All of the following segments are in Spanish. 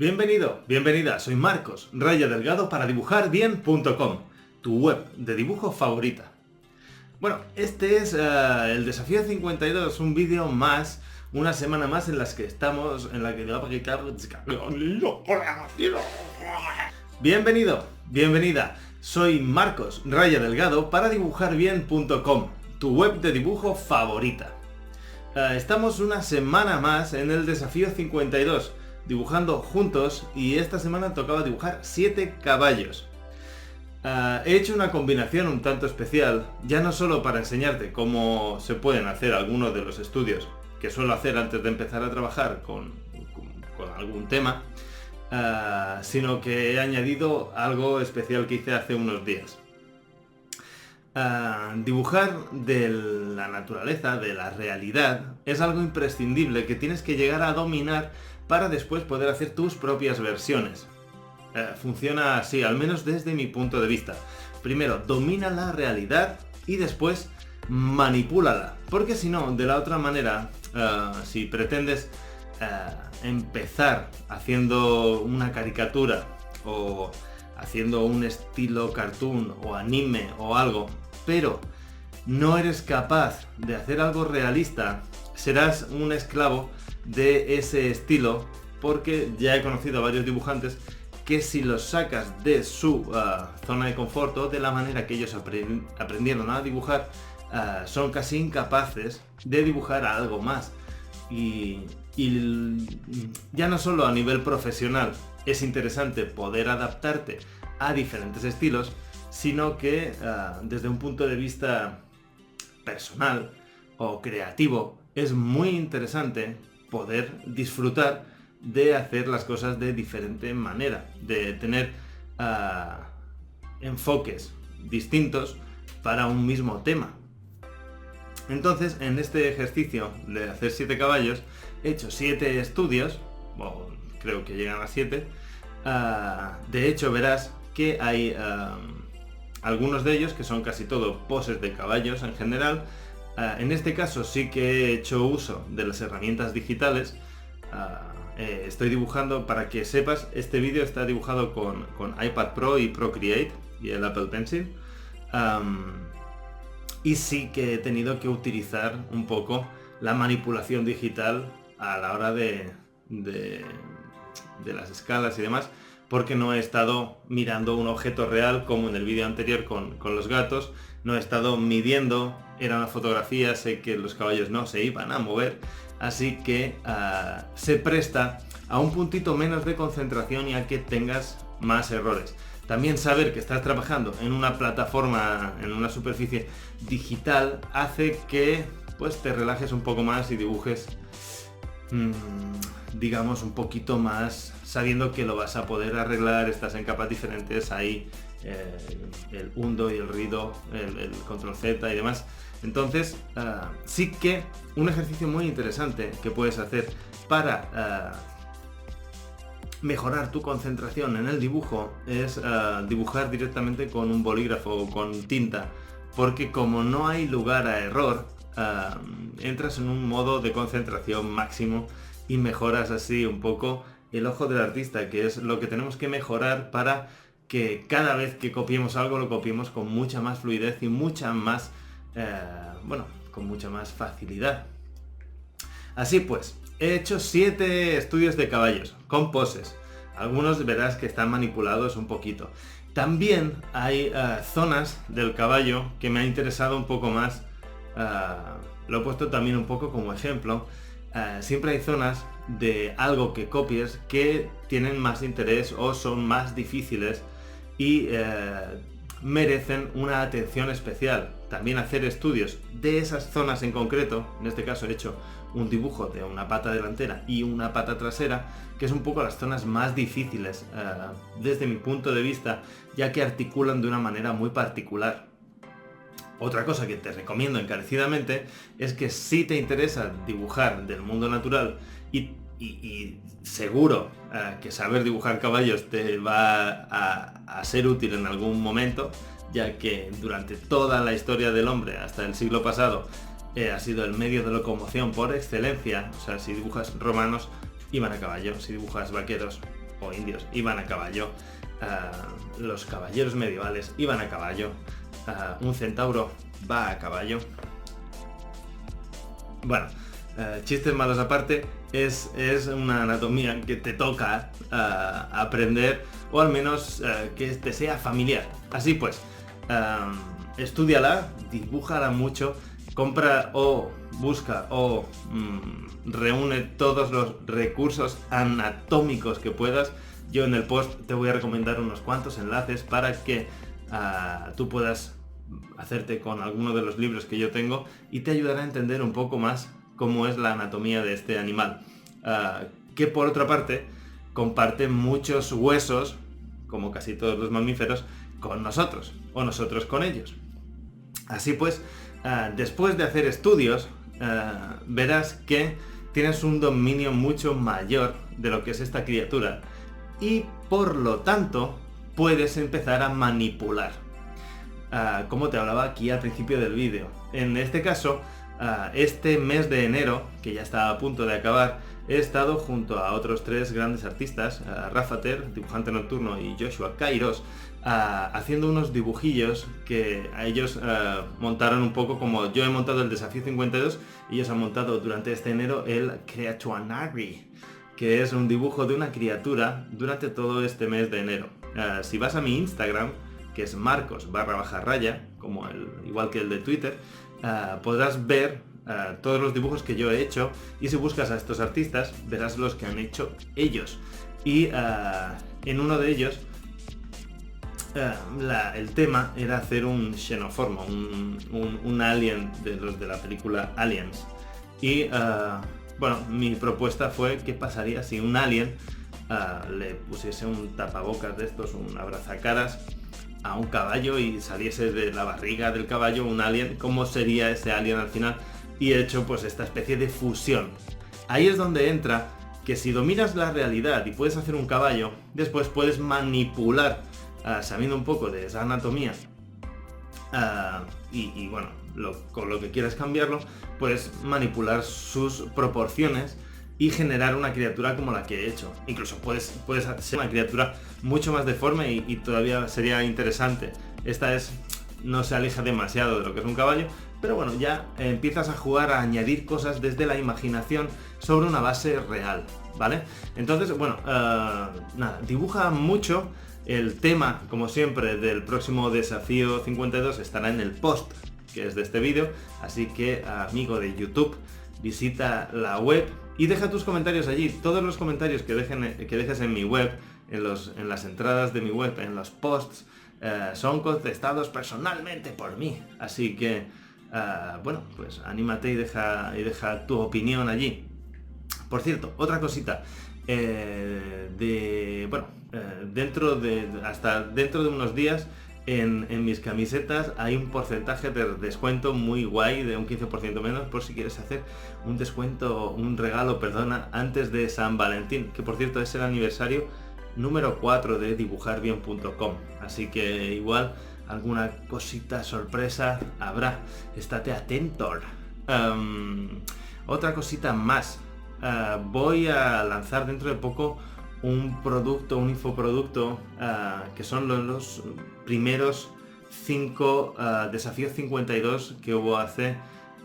Bienvenido, bienvenida, soy Marcos, Raya Delgado para dibujarbien.com, tu web de dibujo favorita. Bueno, este es el desafío 52, un vídeo más, una semana más en las que estamos, en la que te va a quitar... Bienvenido, bienvenida, soy Marcos, Raya Delgado para dibujarbien.com, tu web de dibujo favorita. Estamos una semana más en el desafío 52, dibujando juntos, y esta semana tocaba dibujar 7 caballos. He hecho una combinación un tanto especial, ya no solo para enseñarte cómo se pueden hacer algunos de los estudios que suelo hacer antes de empezar a trabajar con algún tema, sino que he añadido algo especial que hice hace unos días. Dibujar de la naturaleza, de la realidad, es algo imprescindible que tienes que llegar a dominar para después poder hacer tus propias versiones. Funciona así, al menos desde mi punto de vista. Primero, domina la realidad y después manipúlala. Porque si no, de la otra manera, si pretendes empezar haciendo una caricatura o haciendo un estilo cartoon o anime o algo, pero no eres capaz de hacer algo realista, serás un esclavo de ese estilo, porque ya he conocido a varios dibujantes que si los sacas de su zona de confort o de la manera que ellos aprendieron a dibujar, son casi incapaces de dibujar algo más. Y ya no solo a nivel profesional es interesante poder adaptarte a diferentes estilos, sino que desde un punto de vista personal o creativo es muy interesante poder disfrutar de hacer las cosas de diferente manera, de tener enfoques distintos para un mismo tema. Entonces, en este ejercicio de hacer 7 caballos, he hecho 7 estudios, bueno, creo que llegan a 7. De hecho, verás que hay algunos de ellos que son casi todo poses de caballos en general. En este caso sí que he hecho uso de las herramientas digitales. Estoy dibujando, para que sepas, este vídeo está dibujado con iPad Pro y Procreate y el Apple Pencil. Y sí que he tenido que utilizar un poco la manipulación digital a la hora de las escalas y demás, porque no he estado mirando un objeto real como en el vídeo anterior con los gatos. No he estado midiendo, era una fotografía, sé que los caballos no se iban a mover, así que se presta a un puntito menos de concentración y a que tengas más errores. También saber que estás trabajando en una plataforma, en una superficie digital, hace que pues te relajes un poco más y dibujes, digamos, un poquito más, sabiendo que lo vas a poder arreglar, estás en capas diferentes, ahí el hundo y el rido, el control Z y demás. Entonces, sí que un ejercicio muy interesante que puedes hacer para mejorar tu concentración en el dibujo es dibujar directamente con un bolígrafo o con tinta, porque como no hay lugar a error, entras en un modo de concentración máximo y mejoras así un poco el ojo del artista, que es lo que tenemos que mejorar para que cada vez que copiemos algo lo copiemos con mucha más fluidez y mucha más, con mucha más facilidad. Así pues, he hecho 7 estudios de caballos con poses. Algunos verás que están manipulados un poquito. También hay zonas del caballo que me ha interesado un poco más. Lo he puesto también un poco como ejemplo. Siempre hay zonas de algo que copies que tienen más interés o son más difíciles y merecen una atención especial. También hacer estudios de esas zonas en concreto. En este caso he hecho un dibujo de una pata delantera y una pata trasera, que es un poco las zonas más difíciles desde mi punto de vista, ya que articulan de una manera muy particular. Otra cosa que te recomiendo encarecidamente es que si te interesa dibujar del mundo natural y seguro que saber dibujar caballos te va a ser útil en algún momento, ya que durante toda la historia del hombre hasta el siglo pasado ha sido el medio de locomoción por excelencia. O sea, si dibujas romanos, iban a caballo, si dibujas vaqueros, o indios iban a caballo, los caballeros medievales iban a caballo, un centauro va a caballo. Bueno, chistes malos aparte, es una anatomía que te toca aprender, o al menos que te sea familiar. Así pues, estúdiala, dibújala mucho, compra o busca o reúne todos los recursos anatómicos que puedas. Yo en el post te voy a recomendar unos cuantos enlaces para que tú puedas hacerte con alguno de los libros que yo tengo y te ayudará a entender un poco más cómo es la anatomía de este animal, que por otra parte comparte muchos huesos, como casi todos los mamíferos, con nosotros, o nosotros con ellos. Así pues, después de hacer estudios, verás que tienes un dominio mucho mayor de lo que es esta criatura y por lo tanto puedes empezar a manipular. Como te hablaba aquí al principio del vídeo. En este caso, este mes de enero, que ya está a punto de acabar, he estado junto a otros 3 grandes artistas, Rafa Ter, dibujante nocturno, y Joshua Kairos, haciendo unos dibujillos que a ellos montaron un poco como yo he montado el Desafío 52 y ellos han montado durante este enero el Creatuanari, que es un dibujo de una criatura durante todo este mes de enero. Si vas a mi Instagram, que es Marcos_raya, como igual que el de Twitter, podrás ver todos los dibujos que yo he hecho, y si buscas a estos artistas verás los que han hecho ellos. Y en uno de ellos el tema era hacer un xenoformo, un alien de los de la película Aliens. Y bueno, mi propuesta fue qué pasaría si un alien le pusiese un tapabocas de estos, un abrazacaras, a un caballo y saliese de la barriga del caballo un alien. ¿Cómo sería ese alien al final? Y he hecho pues esta especie de fusión. Ahí es donde entra que si dominas la realidad y puedes hacer un caballo, después puedes manipular, sabiendo un poco de esa anatomía, y bueno, con lo que quieras cambiarlo, puedes manipular sus proporciones y generar una criatura como la que he hecho. Incluso puedes hacer una criatura mucho más deforme y todavía sería interesante. Esta no se aleja demasiado de lo que es un caballo, pero bueno, ya empiezas a jugar a añadir cosas desde la imaginación sobre una base real, ¿vale? Entonces, bueno, nada, dibuja mucho. El tema, como siempre, del próximo Desafío 52 estará en el post, que es de este vídeo, así que, amigo de YouTube, visita la web y deja tus comentarios allí. Todos los comentarios que dejes en mi web, en las entradas de mi web, en los posts, son contestados personalmente por mí. Así que, bueno, pues anímate y deja tu opinión allí. Por cierto, otra cosita. Hasta dentro de unos días, en mis camisetas hay un porcentaje de descuento muy guay, de un 15% menos, por si quieres hacer un regalo, antes de San Valentín, que por cierto es el aniversario número 4 de dibujarbien.com, así que igual alguna cosita sorpresa habrá, estate atento. Otra cosita más, voy a lanzar dentro de poco un infoproducto, que son los primeros 5 desafíos 52 que hubo hace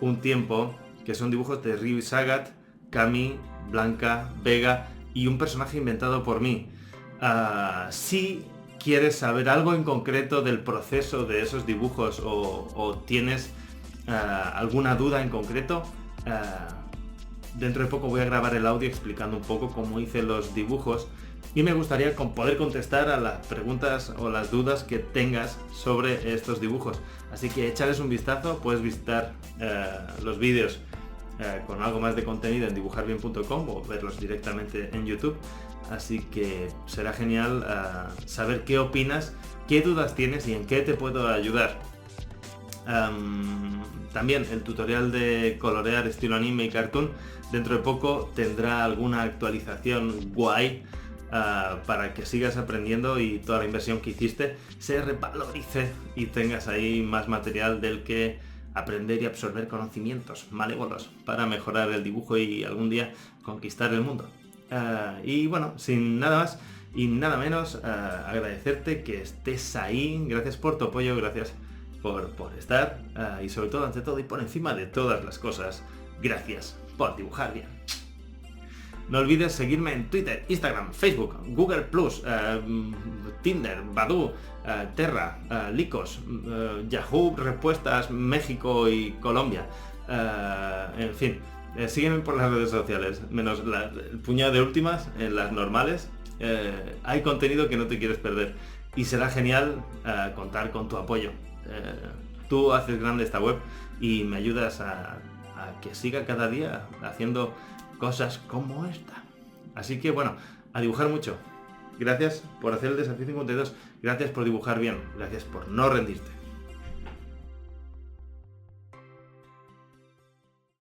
un tiempo, que son dibujos de Ryu y Sagat, Kami, Blanca, Vega y un personaje inventado por mí. Si quieres saber algo en concreto del proceso de esos dibujos o tienes alguna duda en concreto, dentro de poco voy a grabar el audio explicando un poco cómo hice los dibujos y me gustaría poder contestar a las preguntas o las dudas que tengas sobre estos dibujos. Así que échales un vistazo, puedes visitar los vídeos con algo más de contenido en dibujarbien.com o verlos directamente en YouTube. Así que será genial saber qué opinas, qué dudas tienes y en qué te puedo ayudar. También el tutorial de colorear estilo anime y cartoon dentro de poco tendrá alguna actualización guay, para que sigas aprendiendo y toda la inversión que hiciste se revalorice y tengas ahí más material del que aprender y absorber conocimientos malévolos para mejorar el dibujo y algún día conquistar el mundo. Y bueno, sin nada más, Y nada menos agradecerte que estés ahí, gracias por tu apoyo, gracias por estar y sobre todo, ante todo y por encima de todas las cosas, gracias por dibujar bien. No olvides seguirme en Twitter, Instagram, Facebook, Google+, Tinder, Badoo, Terra, Lycos, Yahoo Respuestas, México y Colombia. En fin, sígueme por las redes sociales, menos el puñado de últimas, en las normales. Hay contenido que no te quieres perder y será genial contar con tu apoyo. Tú haces grande esta web y me ayudas a que siga cada día haciendo cosas como esta. Así que bueno, a dibujar mucho. Gracias por hacer el desafío 52. Gracias por dibujar bien. Gracias por no rendirte.